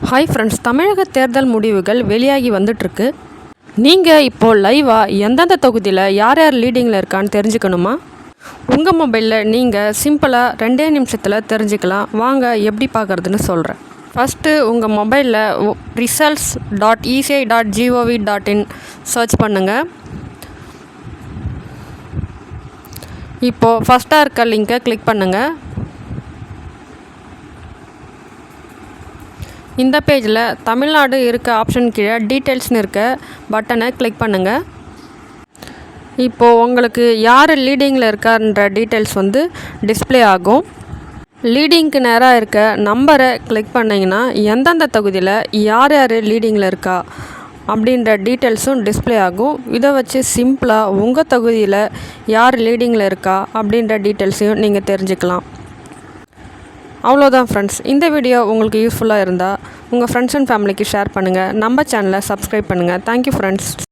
Hi friends, தமிழக தேர்தல் முடிவுகள் வெளியாகி வந்துட்டுருக்கு. நீங்கள் இப்போது லைவாக எந்தெந்த தொகுதியில் யார் யார் லீடிங்கில் இருக்கான்னு தெரிஞ்சுக்கணுமா? உங்கள் மொபைலில் நீங்கள் சிம்பிளாக 2 நிமிஷத்தில் தெரிஞ்சுக்கலாம். வாங்க எப்படி பார்க்குறதுன்னு சொல்கிறேன். ஃபஸ்ட்டு உங்கள் மொபைலில் results.eci.gov.in சர்ச் பண்ணுங்கள். இப்போது ஃபஸ்ட்டாக இருக்க லிங்கை கிளிக் பண்ணுங்கள். இந்த பேஜில் தமிழ்நாடு இருக்க ஆப்ஷன் கீழே டீட்டெயில்ஸ்னு இருக்க பட்டனை கிளிக் பண்ணுங்கள். இப்போது உங்களுக்கு யார் லீடிங்கில் இருக்கார்ன்ற டீட்டெயில்ஸ் டிஸ்ப்ளே ஆகும். லீடிங்க்கு நேராக இருக்க நம்பரை கிளிக் பண்ணிங்கன்னா எந்தெந்த தொகுதியில் யார் யார் லீடிங்கில் இருக்கா அப்படின்ற டீட்டெயில்ஸும் டிஸ்ப்ளே ஆகும். இதை வச்சு சிம்பிளாக உங்கள் தொகுதியில் யார் லீடிங்கில் இருக்கா அப்படின்ற டீட்டெயில்ஸையும் நீங்கள் தெரிஞ்சுக்கலாம். அவ்வளோதான் ஃப்ரெண்ட்ஸ். இந்த வீடியோ உங்களுக்கு யூஸ்ஃபுல்லாக இருந்தால் உங்கள் ஃப்ரெண்ட்ஸ் அண்ட் ஃபேமிலிக்கு ஷேர் பண்ணுங்கள். நம்ம சேனலை சப்ஸ்கிரைப் பண்ணுங்கள். Thank you friends.